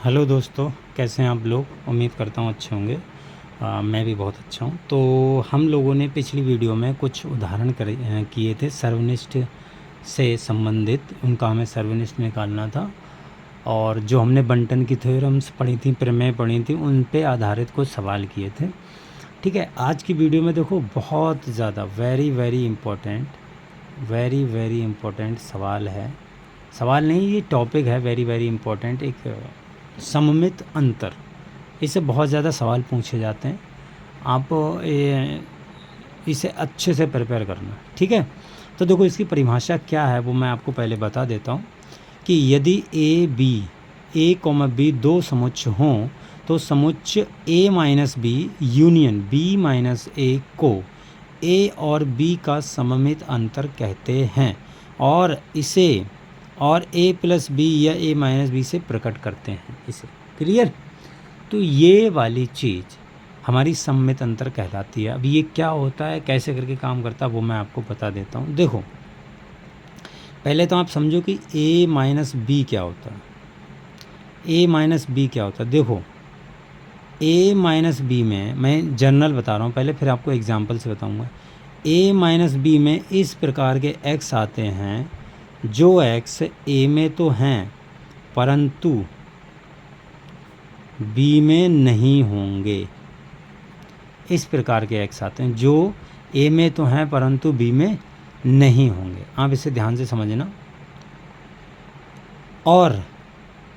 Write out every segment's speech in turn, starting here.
Hello दोस्तों, कैसे हैं आप लोग। उम्मीद करता हूँ अच्छे होंगे। मैं भी बहुत अच्छा हूँ। तो हम लोगों ने पिछली वीडियो में कुछ उदाहरण किए थे सर्वनिष्ठ से संबंधित। उनका हमें सर्वनिष्ठ निकालना था और जो हमने बंटन की थ्योरम्स पढ़ी थी, प्रमेय पढ़ी थी, उन पे आधारित कुछ सवाल किए थे। ठीक है, आज की वीडियो में देखो बहुत ज़्यादा वेरी वेरी इम्पोर्टेंट सवाल है। सवाल नहीं, ये टॉपिक है वेरी इम्पोर्टेंट। एक सममित अंतर, इससे बहुत ज़्यादा सवाल पूछे जाते हैं। आप इसे अच्छे से प्रिपेयर करना, ठीक है। तो देखो इसकी परिभाषा क्या है वो मैं आपको पहले बता देता हूँ कि यदि ए कॉमा बी दो समुच्च हों तो समुच्च A minus B union B minus A को ए और बी का सममित अंतर कहते हैं और इसे और ए प्लस बी या ए माइनस बी से प्रकट करते हैं। इसे क्लियर। तो ये वाली चीज़ हमारी सममित अंतर कहलाती है। अब ये क्या होता है, कैसे करके काम करता है, वो मैं आपको बता देता हूँ। देखो पहले तो आप समझो कि ए माइनस बी क्या होता है। ए माइनस बी क्या होता है, देखो ए माइनस बी में मैं जनरल बता रहा हूँ पहले, फिर आपको एग्जांपल से बताऊँगा। ए माइनस बी में इस प्रकार के एक्स आते हैं जो एक्स ए में तो हैं परंतु बी में नहीं होंगे। इस प्रकार के एक्स आते हैं जो ए में तो हैं परंतु बी में नहीं होंगे। आप इसे ध्यान से समझना। और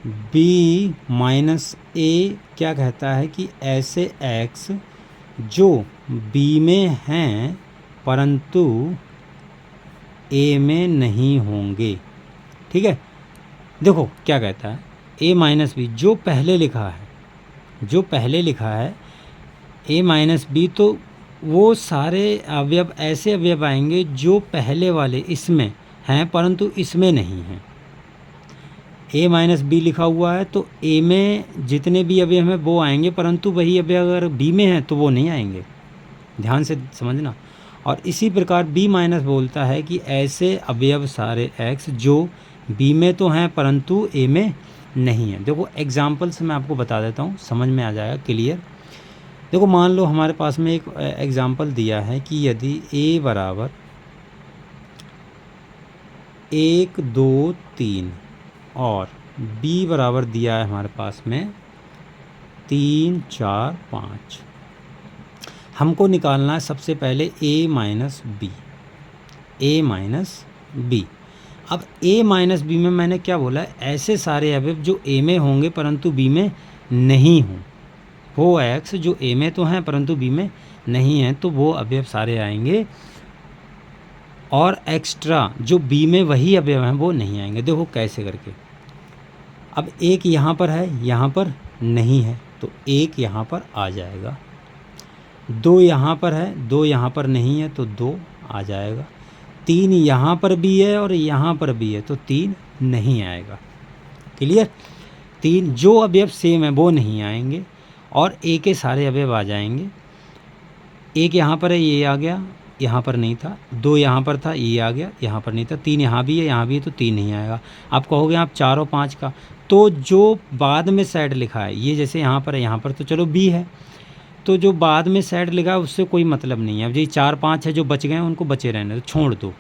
बी माइनस ए क्या कहता है कि ऐसे एक्स जो बी में हैं परंतु ए में नहीं होंगे। ठीक है, देखो क्या कहता है, ए माइनस बी जो पहले लिखा है ए माइनस बी, तो वो सारे अवयव ऐसे अवयव आएंगे जो पहले वाले इसमें हैं परंतु इसमें नहीं हैं। ए माइनस बी लिखा हुआ है तो ए में जितने भी अवयव हैं वो आएंगे परंतु वही अवयव अगर बी में हैं तो वो नहीं आएंगे। ध्यान से समझना। और इसी प्रकार बी माइनस बोलता है कि ऐसे अवयव सारे एक्स जो बी में तो हैं परंतु ए में नहीं है। देखो एग्जाम्पल से मैं आपको बता देता हूँ, समझ में आ जाएगा क्लियर। देखो मान लो हमारे पास में एक एग्जाम्पल दिया है कि यदि ए बराबर 1 2 3 और बी बराबर दिया है हमारे पास में 3 4 5। हमको निकालना है सबसे पहले ए माइनस बी। अब ए माइनस बी में मैंने क्या बोला है, ऐसे सारे अवयव जो ए में होंगे परंतु बी में नहीं हों। वो एक्स जो ए में तो हैं परंतु बी में नहीं हैं, तो वो अवयव सारे आएंगे और एक्स्ट्रा जो बी में वही अवयव हैं वो नहीं आएंगे। देखो कैसे करके, अब एक यहाँ पर है यहाँ पर नहीं है तो एक यहाँ पर आ जाएगा। 2 यहाँ पर है 2 यहाँ पर नहीं है तो 2 आ जाएगा। 3 यहाँ पर भी है और यहाँ पर भी है तो 3 नहीं आएगा। क्लियर। 3 जो अवयव सेम है वो नहीं आएंगे और ए के सारे अवयव आ जाएंगे। एक यहाँ पर है ये आ गया, यहाँ पर नहीं था। 2 यहाँ पर था ये आ गया, यहाँ पर नहीं था। 3 यहाँ भी है तो 3 नहीं आएगा। आप कहोगे आप 4 और 5 का, तो जो बाद में साइड लिखा है ये जैसे यहाँ पर है यहाँ पर तो चलो बी है, तो जो बाद में साइड लिखा है उससे कोई मतलब नहीं है। अब ये 4 5 है जो बच गए हैं उनको बचे रहने तो छोड़ दो।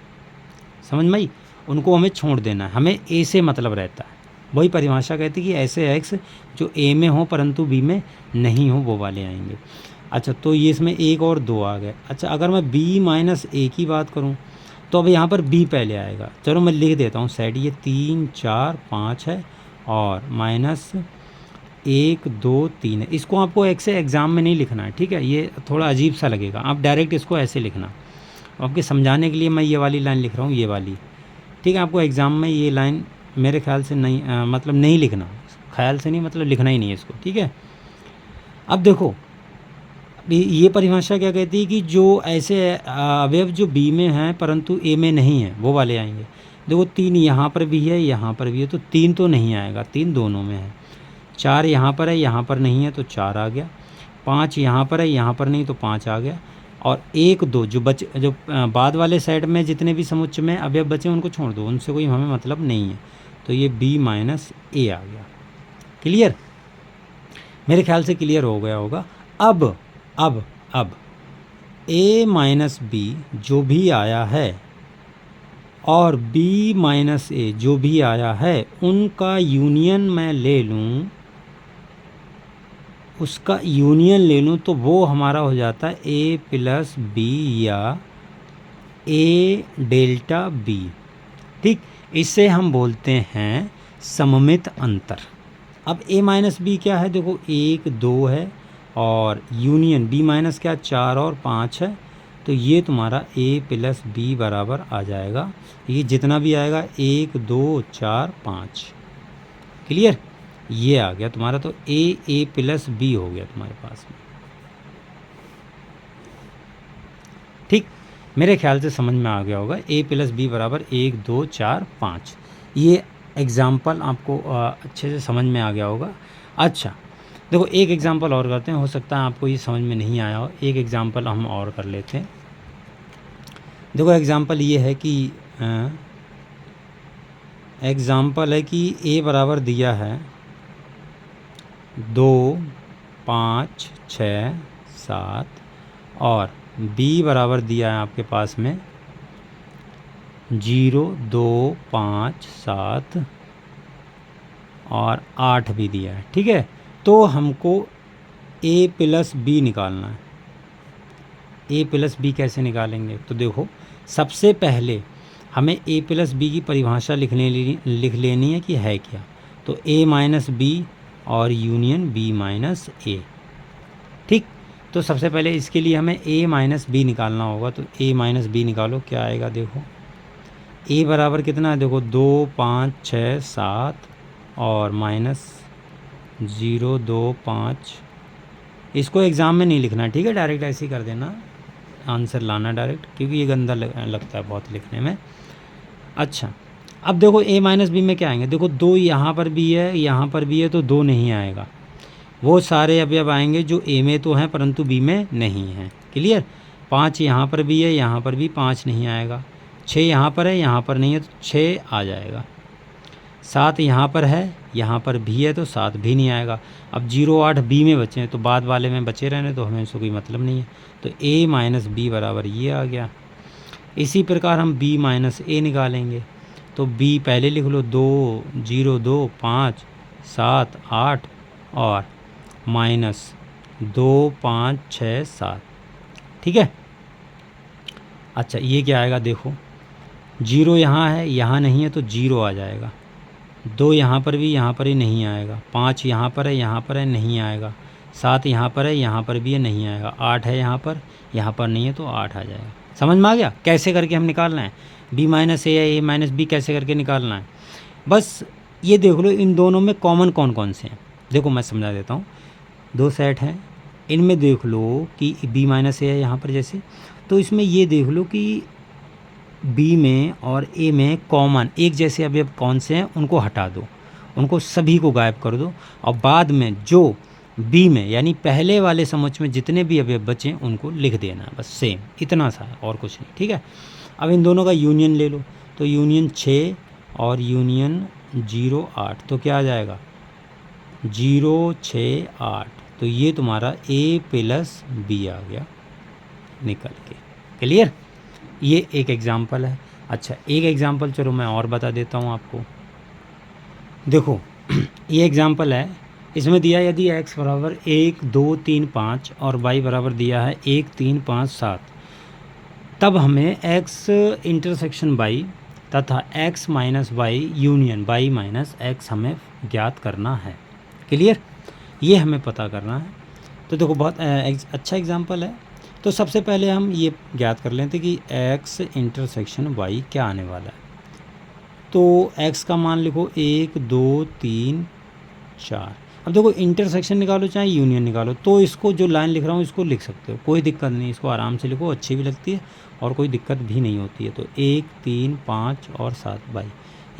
समझ में आई, उनको हमें छोड़ देना है, हमें ए से मतलब रहता है। वही परिभाषा कहती है कि ऐसे एक्स जो ए में हो परंतु बी में नहीं हो वो वाले आएंगे। अच्छा, तो ये इसमें 1 और 2 आ गए। अच्छा, अगर मैं बी माइनस ए की बात करूं तो अब यहाँ पर बी पहले आएगा। चलो मैं लिख देता हूँ साइड, ये 3 4 5 है और माइनस 1 2 3 है। इसको आपको एक से एग्ज़ाम में नहीं लिखना है, ठीक है। ये थोड़ा अजीब सा लगेगा, आप डायरेक्ट इसको ऐसे लिखना। आपके समझाने के लिए मैं ये वाली लाइन लिख रहा हूँ, ये वाली, ठीक है। आपको एग्ज़ाम में ये लाइन मेरे ख्याल से नहीं मतलब नहीं लिखना, ख्याल से नहीं मतलब लिखना ही नहीं है इसको, ठीक है। अब देखो ये परिभाषा क्या कहती है कि जो ऐसे अवयव जो बी में हैं परंतु ए में नहीं है वो वाले आएंगे। देखो 3 यहाँ पर भी है यहाँ पर भी है तो 3 तो नहीं आएगा, 3 दोनों में है। 4 यहाँ पर है यहाँ पर नहीं है तो 4 आ गया। 5 यहाँ पर है यहाँ पर नहीं तो 5 आ गया। और 1 2 जो बाद वाले साइड में जितने भी समुच्चय में अवयव बचे उनको छोड़ दो, उनसे कोई हमें मतलब नहीं है। तो ये बी माइनस ए आ गया। क्लियर। मेरे ख्याल से क्लियर हो गया होगा। अब a माइनस बी जो भी आया है और b माइनस ए जो भी आया है उनका यूनियन मैं ले लूँ, उसका यूनियन ले लूँ तो वो हमारा हो जाता है a प्लस बी या a डेल्टा b। ठीक, इसे हम बोलते हैं सममित अंतर। अब a माइनस बी क्या है, देखो 1 2 है और यूनियन b माइनस क्या 4 और 5 है, तो ये तुम्हारा a प्लस बी बराबर आ जाएगा। ये जितना भी आएगा 1 2 4 5, क्लियर, ये आ गया तुम्हारा। तो a प्लस बी हो गया तुम्हारे पास में। ठीक, मेरे ख्याल से समझ में आ गया होगा। a प्लस बी बराबर 1 2 4 5, ये एग्ज़ाम्पल आपको अच्छे से समझ में आ गया होगा। अच्छा देखो एक एग्ज़ाम्पल और करते हैं, हो सकता है आपको ये समझ में नहीं आया हो। एक एग्ज़ाम्पल हम और कर लेते हैं। देखो एग्ज़ाम्पल ये है कि a बराबर दिया है 2 5 6 7 और b बराबर दिया है आपके पास में 0 2 5 7 और 8 भी दिया है। ठीक है, तो हमको a प्लस बी निकालना है। a प्लस बी कैसे निकालेंगे, तो देखो सबसे पहले हमें a प्लस बी की परिभाषा लिख लेनी है कि है क्या। तो a माइनस बी और यूनियन b माइनस a। ठीक, तो सबसे पहले इसके लिए हमें a माइनस बी निकालना होगा। तो a माइनस बी निकालो, क्या आएगा देखो। a बराबर कितना है, देखो 2 5 6 7 और माइनस 0 2 5। इसको एग्ज़ाम में नहीं लिखना, ठीक है, डायरेक्ट ऐसे ही कर देना, आंसर लाना डायरेक्ट, क्योंकि ये गंदा लगता है बहुत लिखने में। अच्छा अब देखो a माइनस बी में क्या आएंगे, देखो 2 यहाँ पर भी है यहाँ पर भी है, तो 2 नहीं आएगा। वो सारे अवयव आएंगे जो a में तो हैं परंतु b में नहीं हैं, क्लियर। 5 यहाँ पर भी है, यहाँ पर भी 5 नहीं आएगा। 6 यहाँ पर है, यहाँ पर नहीं है, तो 6 आ जाएगा। 7 यहाँ पर है, यहाँ पर भी है, तो 7 भी नहीं आएगा। अब 0 8 बी में बचे हैं, तो बाद वाले में बचे रहने, तो हमें इसको कोई मतलब नहीं है। तो a माइनस बी बराबर ये आ गया। इसी प्रकार हम b माइनस ए निकालेंगे। तो b पहले लिख लो, 2 0 2 5 7 8 और माइनस 2 5 6 7। ठीक है, अच्छा ये क्या आएगा देखो, 0 यहाँ है यहाँ नहीं है, तो 0 आ जाएगा। 2 यहाँ पर भी यहाँ पर ही नहीं आएगा। 5 यहाँ पर है यहाँ पर है, नहीं आएगा। 7 यहाँ पर है यहाँ पर भी है, नहीं आएगा। 8 है यहाँ पर नहीं है, तो 8 आ जाएगा। समझ में आ गया कैसे करके हम निकालना है b माइनस ए या a माइनस बी कैसे करके निकालना है। बस ये देख लो इन दोनों में कॉमन कौन कौन से हैं। देखो मैं समझा देता हूँ, 2 सेट हैं, इनमें देख लो कि b माइनस ए है यहाँ पर जैसे, तो इसमें ये देख लो कि b में और a में कॉमन एक जैसे अवयव कौन से हैं, उनको हटा दो, उनको सभी को गायब कर दो, और बाद में जो b में यानी पहले वाले समुच्चय में जितने भी अवयव बचे उनको लिख देना, बस सेम इतना सा है और कुछ नहीं। ठीक है, अब इन दोनों का यूनियन ले लो, तो यूनियन 6 और यूनियन 0 8, तो क्या आ जाएगा 0 6 8, तो ये तुम्हारा a प्लस बी आ गया निकल के, क्लियर। ये एक एग्ज़ाम्पल है। अच्छा एक एग्ज़ाम्पल चलो मैं और बता देता हूँ आपको। देखो ये एग्ज़ाम्पल है, इसमें दिया यदि x बराबर 1 2 3 5 और y बराबर दिया है 1 3 5 7, तब हमें x इंटरसेक्शन y तथा x minus y union y minus x हमें ज्ञात करना है, क्लियर, ये हमें पता करना है। तो देखो बहुत अच्छा एग्जाम्पल है। तो सबसे पहले हम ये ज्ञात कर लेते कि x इंटरसेक्शन y क्या आने वाला है। तो x का मान लिखो 1 2 3 4। अब देखो इंटरसेक्शन निकालो चाहे यूनियन निकालो, तो इसको जो लाइन लिख रहा हूँ इसको लिख सकते हो, कोई दिक्कत नहीं, इसको आराम से लिखो, अच्छी भी लगती है और कोई दिक्कत भी नहीं होती है। तो 1 3 5 और 7 भाई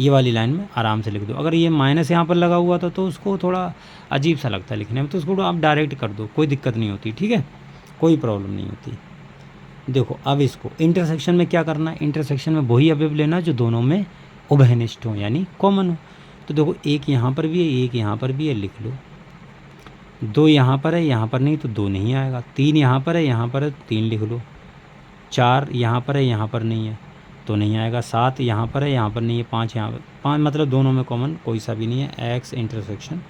ये वाली लाइन में आराम से लिख दो। अगर ये माइनस यहाँ पर लगा हुआ था तो उसको थोड़ा अजीब सा लगता है लिखने में, तो उसको आप डायरेक्ट कर दो, कोई दिक्कत नहीं होती, ठीक है, कोई प्रॉब्लम नहीं होती। देखो अब इसको इंटरसेक्शन में क्या करना है, इंटरसेक्शन में वही अवयव लेना जो दोनों में उभयनिष्ठ हो यानी कॉमन हो। तो देखो एक यहाँ पर भी है एक यहाँ पर भी है, लिख लो। 2 यहाँ पर है, यहाँ पर नहीं तो 2 नहीं आएगा। 3 यहाँ पर है, यहाँ पर है तो 3 लिख लो। 4 यहाँ पर है, यहाँ पर नहीं है तो नहीं आएगा। 7 यहाँ पर है, यहाँ पर नहीं है। 5 यहाँ पर, 5 मतलब दोनों में कॉमन कोई सा भी नहीं है, एक्स इंटरसेक्शन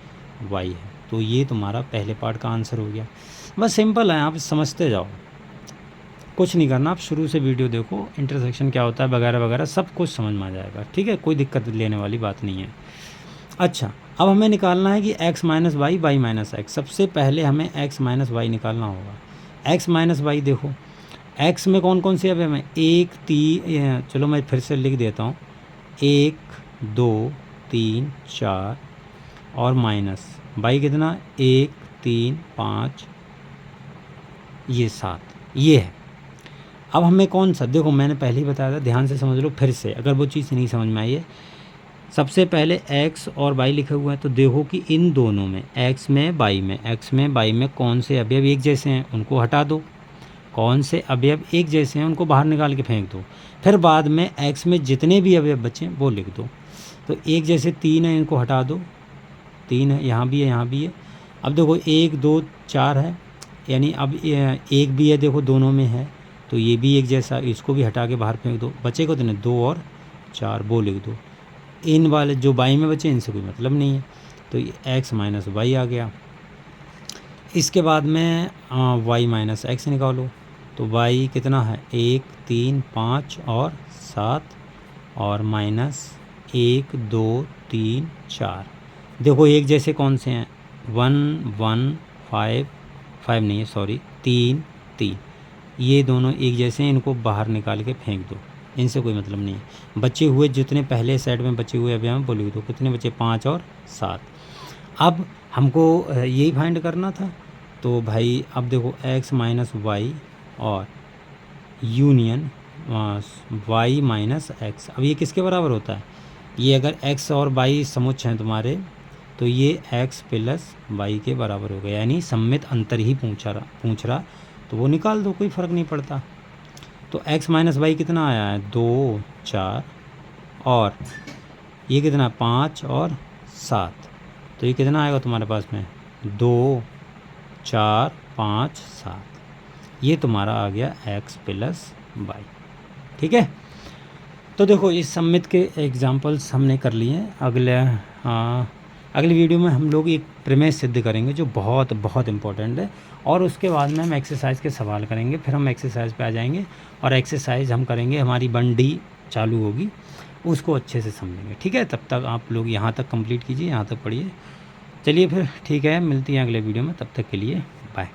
वाई है। तो ये तुम्हारा पहले पार्ट का आंसर हो गया। बस सिंपल है, आप समझते जाओ, कुछ नहीं करना, आप शुरू से वीडियो देखो, इंटरसेक्शन क्या होता है वगैरह वगैरह सब कुछ समझ में आ जाएगा। ठीक है, कोई दिक्कत लेने वाली बात नहीं है। अच्छा, अब हमें निकालना है कि x minus y, y minus x. सबसे पहले हमें x माइनस वाई निकालना होगा। x माइनस वाई देखो, x में कौन कौन से अवयव हैं? 1 3, चलो मैं फिर से लिख देता हूँ, 1 2 3 4 और माइनस वाई कितना? 1 3 5 ये 7, ये है। अब हमें कौन सा, देखो मैंने पहले ही बताया था, ध्यान से समझ लो फिर से अगर वो चीज़ नहीं समझ में आई है। सबसे पहले x और y लिखे हुए हैं तो देखो कि इन दोनों में x में y में कौन से अवयव एक जैसे हैं, उनको हटा दो। कौन से अवयव एक जैसे हैं उनको बाहर निकाल के फेंक दो। फिर बाद में x में जितने भी अवयव बचे वो लिख दो। तो एक जैसे 3 है, इनको हटा दो। 3 है, यहाँ भी है, यहाँ भी है। अब देखो 1 2 4 है, यानी अब 1 भी है, देखो दोनों में है, तो ये भी एक जैसा, इसको भी हटा के बाहर फेंक दो। बचे को तो 2 और 4 वो लिख दो। इन वाले जो बाई में बचे इनसे कोई मतलब नहीं है, तो ये x माइनस वाई आ गया। इसके बाद में y माइनस एक्स निकालो, तो y कितना है? 1 3 5 और 7 और माइनस 1 2 3 4। देखो एक जैसे कौन से हैं? 1 1 5 5 नहीं है, सॉरी 3 3, ये दोनों एक जैसे हैं, इनको बाहर निकाल के फेंक दो, इनसे कोई मतलब नहीं है। बचे हुए जितने पहले सेट में बचे हुए अवयव वो लिख दो। कितने बचे? 5 और 7। अब हमको यही फाइंड करना था, तो भाई अब देखो x माइनस वाई और यूनियन y माइनस एक्स, अब ये किसके बराबर होता है? ये अगर x और y समुच्चय हैं तुम्हारे तो ये x प्लस वाई के बराबर हो गया, यानी सम्मित अंतर ही पूछ रहा तो वो निकाल दो, कोई फ़र्क नहीं पड़ता। तो x माइनस वाई कितना आया है? 2 4 और ये कितना? 5 और 7, तो ये कितना आएगा तुम्हारे पास में? 2 4 5 7, ये तुम्हारा आ गया x प्लस वाई। ठीक है, तो देखो इस सम्मित के एग्जांपल्स हमने कर लिए हैं। अगली वीडियो में हम लोग एक प्रमेय सिद्ध करेंगे जो बहुत बहुत इम्पोर्टेंट है, और उसके बाद में हम एक्सरसाइज के सवाल करेंगे। फिर हम एक्सरसाइज पे आ जाएंगे और एक्सरसाइज हम करेंगे, हमारी 1D चालू होगी, उसको अच्छे से समझेंगे। ठीक है, तब तक आप लोग यहाँ तक कंप्लीट कीजिए, यहाँ तक पढ़िए। चलिए फिर ठीक है, मिलती हैं अगले वीडियो में, तब तक के लिए बाय।